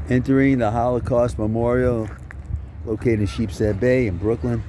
Entering the Holocaust Memorial located in Sheepshead Bay in Brooklyn.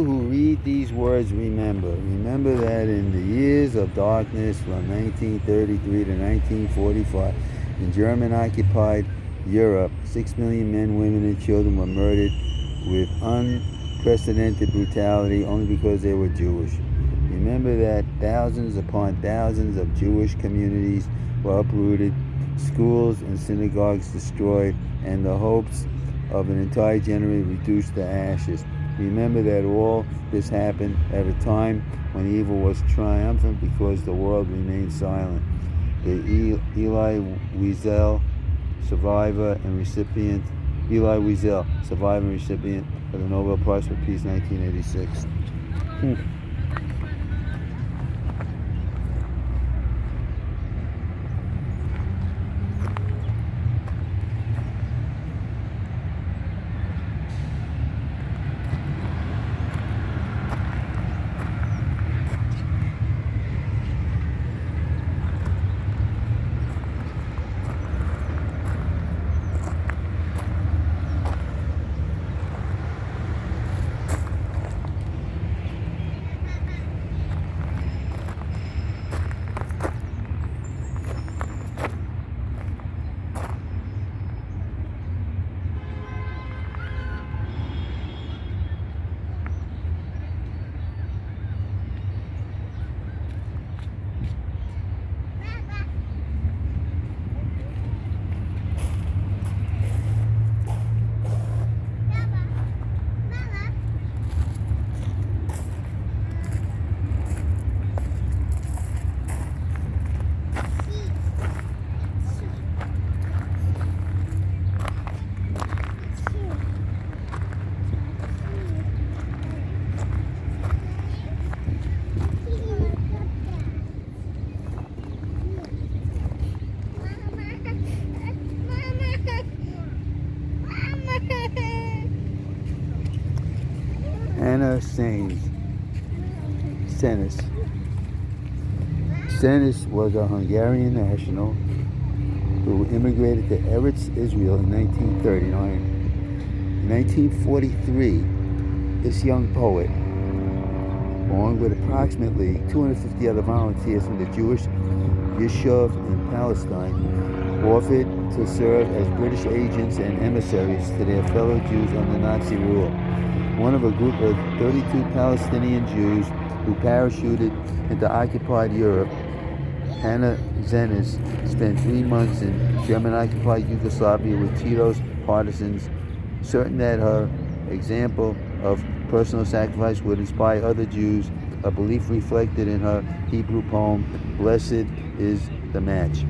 who read these words remember that in the years of darkness from 1933 to 1945, in German-occupied Europe, 6 million men, women, and children were murdered with unprecedented brutality only because they were Jewish. Remember that thousands upon thousands of Jewish communities were uprooted, schools and synagogues destroyed, and the hopes of an entire generation reduced to ashes. Remember that all this happened at a time when evil was triumphant because the world remained silent. The Elie Wiesel, survivor and recipient of the Nobel Prize for Peace, 1986. Anna Senis. Senis was a Hungarian national who immigrated to Eretz Israel in 1939. In 1943, this young poet, along with approximately 250 other volunteers from the Jewish Yishuv in Palestine, offered to serve as British agents and emissaries to their fellow Jews under Nazi rule. One of a group of 32 Palestinian Jews who parachuted into occupied Europe, Hannah Zenes spent 3 months in German-occupied Yugoslavia with Tito's partisans, certain that her example of personal sacrifice would inspire other Jews, a belief reflected in her Hebrew poem, "Blessed is the Match."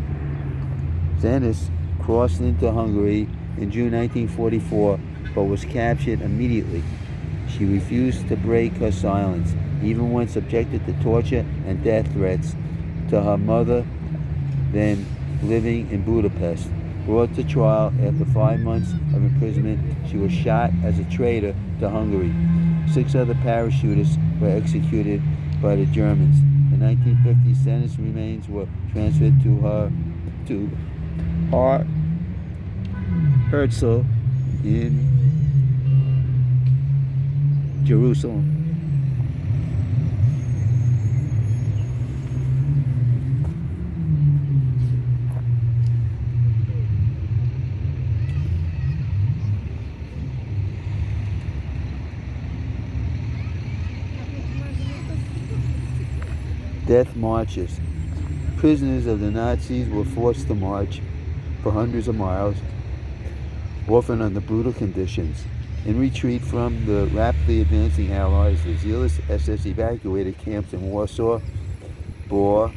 Zenes crossed into Hungary in June 1944, but was captured immediately. She refused to break her silence, even when subjected to torture and death threats. To her mother, then living in Budapest. Brought to trial after 5 months of imprisonment, she was shot as a traitor to Hungary. 6 other parachutists were executed by the Germans. In 1950, Senis' remains were transferred to Har Herzl in Jerusalem. Death marches. Prisoners of the Nazis were forced to march for hundreds of miles, often under brutal conditions. In retreat from the rapidly advancing Allies, the zealous SS evacuated camps in Warsaw, Bor,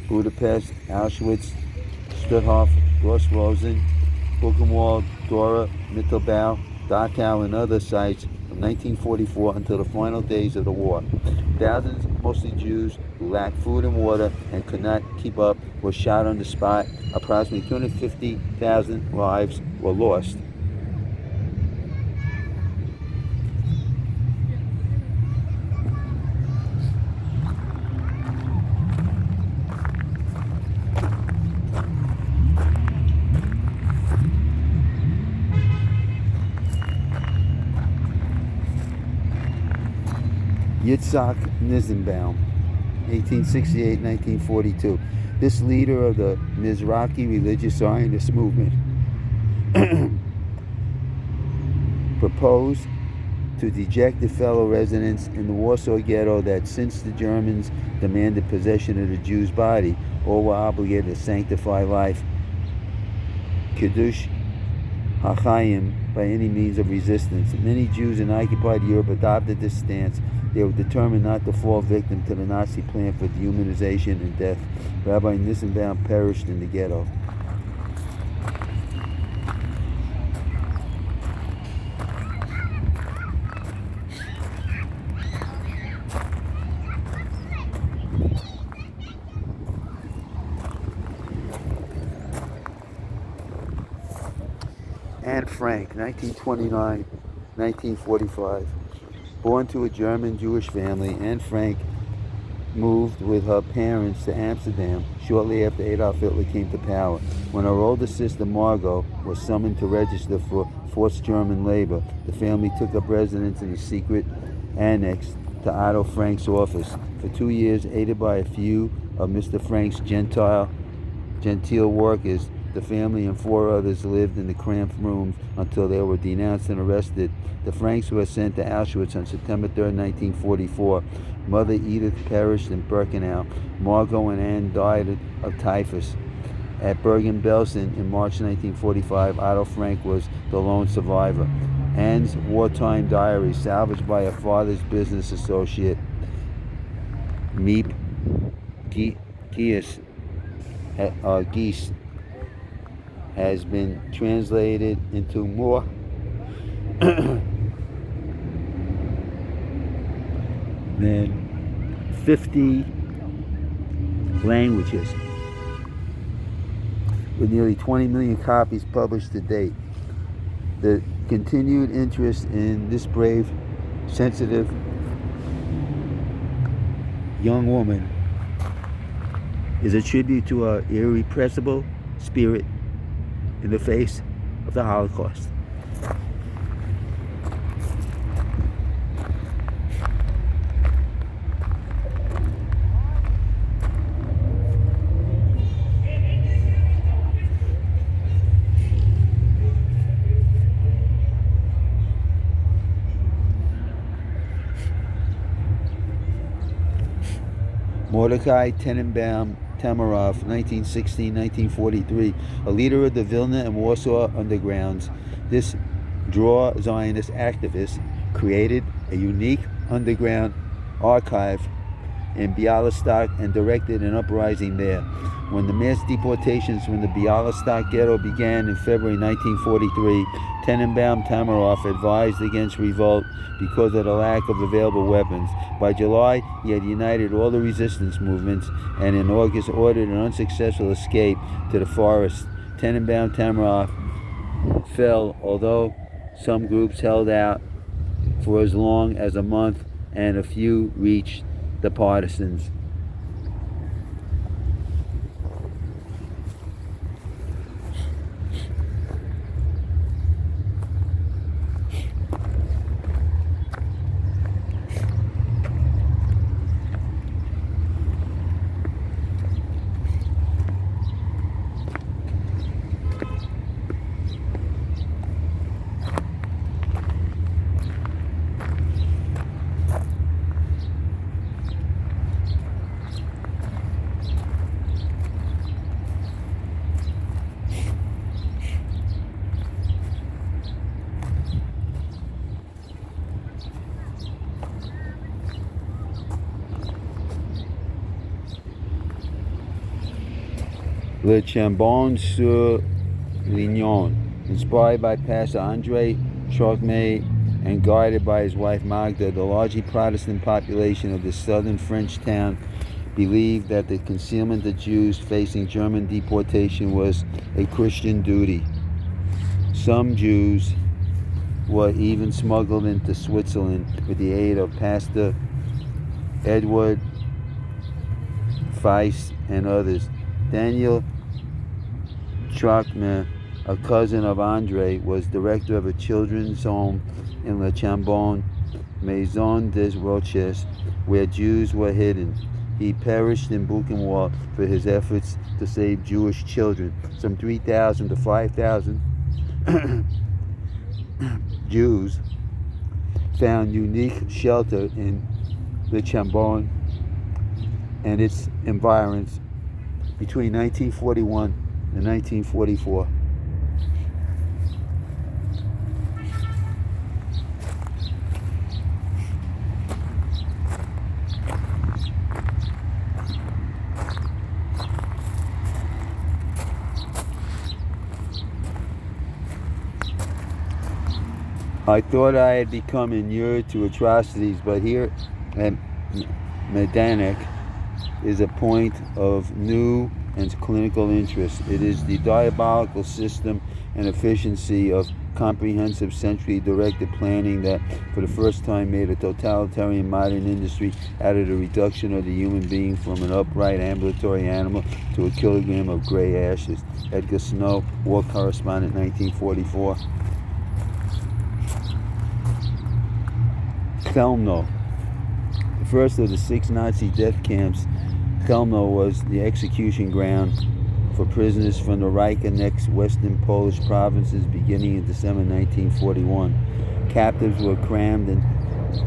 Budapest, Auschwitz, Stutthof, Gross-Rosen, Buchenwald, Dora, Mittelbau, Dachau, and other sites from 1944 until the final days of the war. Thousands, mostly Jews, who lacked food and water and could not keep up, were shot on the spot. Approximately 250,000 lives were lost. Yitzhak Nizenbaum, 1868-1942. This leader of the Mizrahi religious Zionist movement proposed to dejected fellow residents in the Warsaw Ghetto that since the Germans demanded possession of the Jew's body, all were obligated to sanctify life, Kiddush HaChaim, by any means of resistance. Many Jews in occupied Europe adopted this stance. They were determined not to fall victim to the Nazi plan for dehumanization and death. Rabbi Nissenbaum perished in the ghetto. Anne Frank, 1929-1945. Born to a German Jewish family, Anne Frank moved with her parents to Amsterdam shortly after Adolf Hitler came to power. When her older sister Margot was summoned to register for forced German labor, the family took up residence in a secret annex to Otto Frank's office. For 2 years, aided by a few of Mr. Frank's gentile workers, the family and 4 others lived in the cramped rooms until they were denounced and arrested. The Franks were sent to Auschwitz on September 3, 1944. Mother Edith perished in Birkenau. Margot and Anne died of typhus. At Bergen-Belsen in March 1945, Otto Frank was the lone survivor. Anne's wartime diary, salvaged by her father's business associate, Miep Gies, has been translated into more than 50 languages, with nearly 20 million copies published to date. The continued interest in this brave, sensitive young woman is a tribute to her irrepressible spirit in the face of the Holocaust. Mordecai Tenenbaum Tamarov, 1916-1943, a leader of the Vilna and Warsaw undergrounds. This draw Zionist activist created a unique underground archive in Bialystok and directed an uprising there. When the mass deportations from the Bialystok ghetto began in February 1943, Tenenbaum Tamarov advised against revolt because of the lack of available weapons. By July, he had united all the resistance movements and in August ordered an unsuccessful escape to the forest. Tenenbaum Tamarov fell, although some groups held out for as long as a month and a few reached the partisans. Le Chambon-sur-Lignon, inspired by Pastor André Trocmé and guided by his wife Magda, the largely Protestant population of this southern French town believed that the concealment of Jews facing German deportation was a Christian duty. Some Jews were even smuggled into Switzerland with the aid of Pastor Edward Feist and others. Daniel Trocmé, a cousin of Andre, was director of a children's home in Le Chambon. Maison des Roches, where Jews were hidden. He perished in Buchenwald for his efforts to save Jewish children. Some 3,000 to 5,000 Jews found unique shelter in the Chambon and its environs between 1941 and 1944. I thought I had become inured to atrocities, but here at Majdanek is a point of new and clinical interest. It is the diabolical system and efficiency of comprehensive century-directed planning that for the first time made a totalitarian modern industry out of the reduction of the human being from an upright ambulatory animal to a kilogram of gray ashes. Edgar Snow, war correspondent, 1944. Chelmno, the first of the 6 Nazi death camps. Chelmno was the execution ground for prisoners from the Reich annexed western Polish provinces beginning in December 1941. Captives were crammed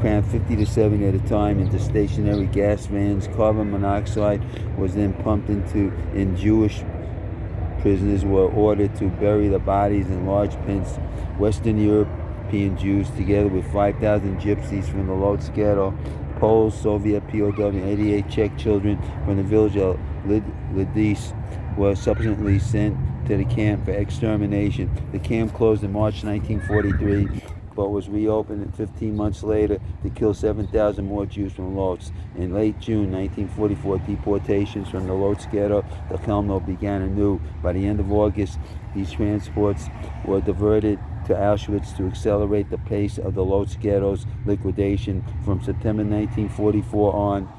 50 to 70 at a time into stationary gas vans. Carbon monoxide was then pumped in Jewish prisoners were ordered to bury the bodies in large pits. Western European Jews, together with 5,000 gypsies from the Lodz ghetto, Poles, Soviet POW, 88 Czech children from the village of Lidis were subsequently sent to the camp for extermination. The camp closed in March 1943, but was reopened 15 months later to kill 7,000 more Jews from Lodz. In late June 1944, deportations from the Lodz ghetto to Chelmno began anew. By the end of August, these transports were diverted to Auschwitz to accelerate the pace of the Lodz ghetto's liquidation. From September 1944 on,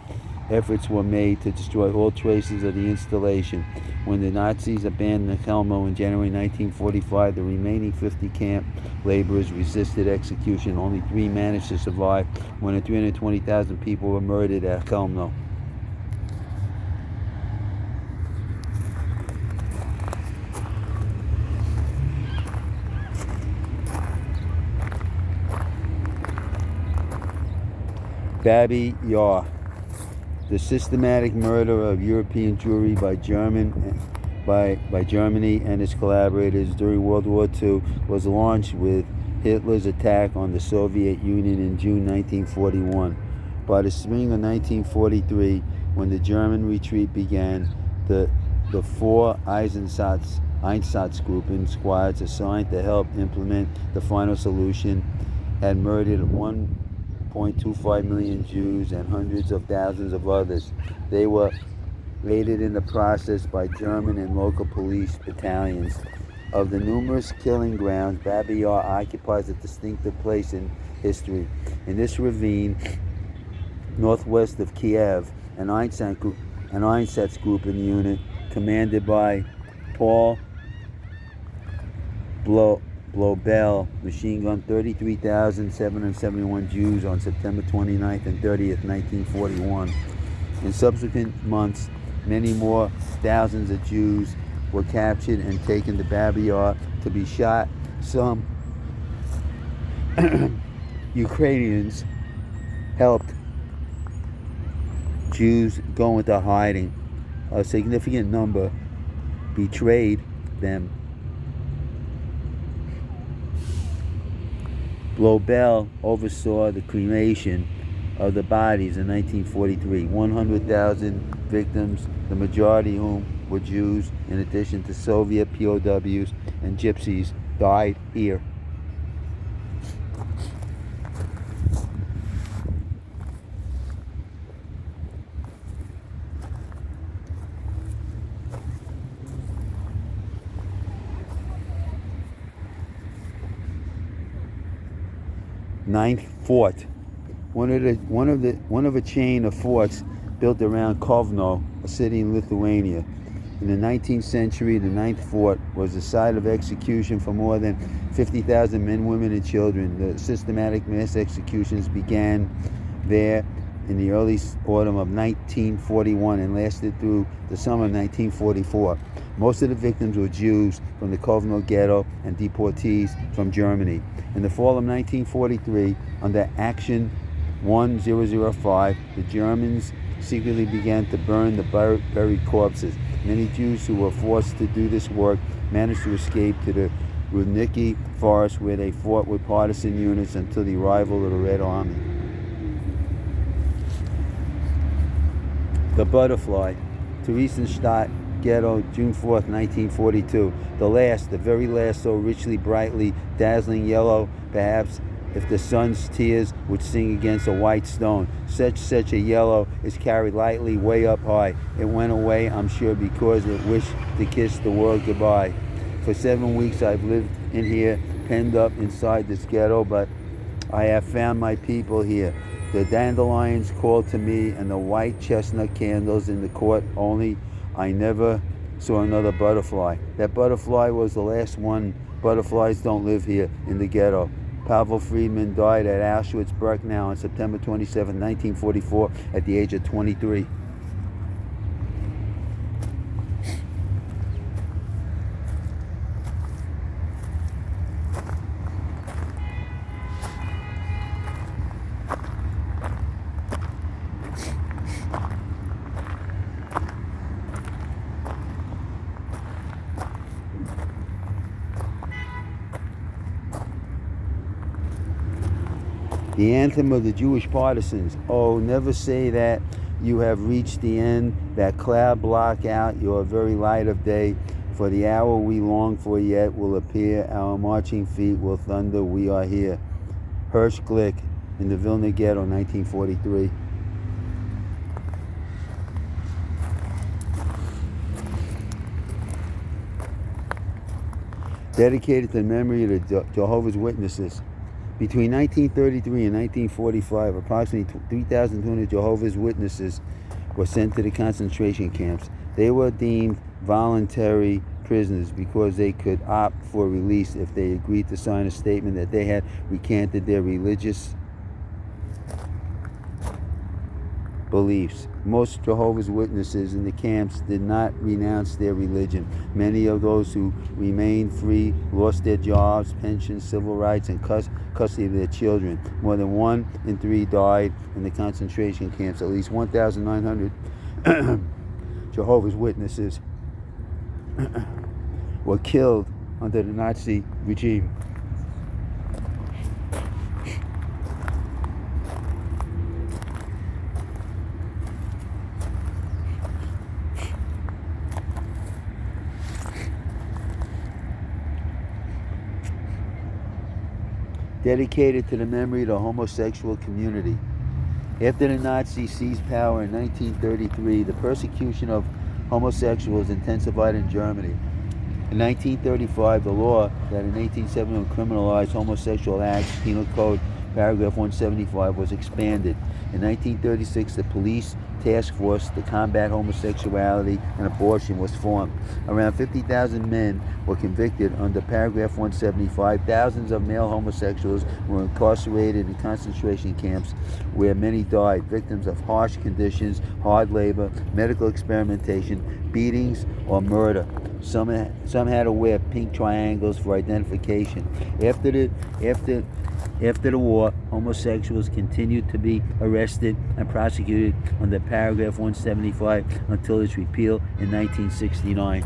efforts were made to destroy all traces of the installation. When the Nazis abandoned Chelmno in January 1945, the remaining 50 camp laborers resisted execution. Only 3 managed to survive when 320,000 people were murdered at Chelmno. Babi Yar, the systematic murder of European Jewry by Germany and its collaborators during World War II, was launched with Hitler's attack on the Soviet Union in June 1941. By the spring of 1943, when the German retreat began, the 4 Einsatzgruppen squads assigned to help implement the final solution had murdered 1.25 million Jews and hundreds of thousands of others. They were aided in the process by German and local police battalions. Of the numerous killing grounds, Babi Yar occupies a distinctive place in history. In this ravine, northwest of Kiev, an Einsatzgruppen unit commanded by Paul Blobel machine gun 33,771 Jews on September 29th and 30th, 1941. In subsequent months, many more thousands of Jews were captured and taken to Babi Yar to be shot. Some Ukrainians helped Jews go into hiding. A significant number betrayed them. Blobel oversaw the cremation of the bodies in 1943. 100,000 victims, the majority of whom were Jews, in addition to Soviet POWs and gypsies, died here. Ninth Fort, one of a chain of forts built around Kovno, a city in Lithuania. In the 19th century, the Ninth Fort was the site of execution for more than 50,000 men, women, and children. The systematic mass executions began there in the early autumn of 1941 and lasted through the summer of 1944. Most of the victims were Jews from the Kovno ghetto and deportees from Germany. In the fall of 1943, under Action 1005, the Germans secretly began to burn the buried corpses. Many Jews who were forced to do this work managed to escape to the Rudniki forest, where they fought with partisan units until the arrival of the Red Army. The Butterfly, Theresienstadt Ghetto, June 4th, 1942. The very last, so richly, brightly, dazzling yellow, perhaps if the sun's tears would sing against a white stone. Such a yellow is carried lightly way up high. It went away, I'm sure, because it wished to kiss the world goodbye. For 7 weeks I've lived in here, penned up inside this ghetto, but I have found my people here. The dandelions called to me and the white chestnut candles in the court, only I never saw another butterfly. That butterfly was the last one. Butterflies don't live here in the ghetto. Pavel Friedman died at Auschwitz-Birkenau on September 27, 1944, at the age of 23. The anthem of the Jewish partisans. Oh, never say that you have reached the end, that cloud block out your very light of day, for the hour we long for yet will appear, our marching feet will thunder, we are here. Hirsch Glick, in the Vilna Ghetto, 1943. Dedicated to the memory of the Jehovah's Witnesses. Between 1933 and 1945, approximately 3,200 Jehovah's Witnesses were sent to the concentration camps. They were deemed voluntary prisoners because they could opt for release if they agreed to sign a statement that they had recanted their religious beliefs. Most Jehovah's Witnesses in the camps did not renounce their religion. Many of those who remained free lost their jobs, pensions, civil rights, and custody of their children. More than 1 in 3 died in the concentration camps. At least 1,900 Jehovah's Witnesses were killed under the Nazi regime. Dedicated to the memory of the homosexual community. After the Nazis seized power in 1933, the persecution of homosexuals intensified in Germany. In 1935, the law that in 1871 criminalized homosexual acts, Penal Code Paragraph 175, was expanded. In 1936, the Police Task Force to combat homosexuality and abortion was formed. Around 50,000 men were convicted under Paragraph 175. Thousands of male homosexuals were incarcerated in concentration camps where many died, victims of harsh conditions, hard labor, medical experimentation, beatings, or murder. Some had to wear pink triangles for identification. After the war, homosexuals continued to be arrested and prosecuted under Paragraph 175 until its repeal in 1969.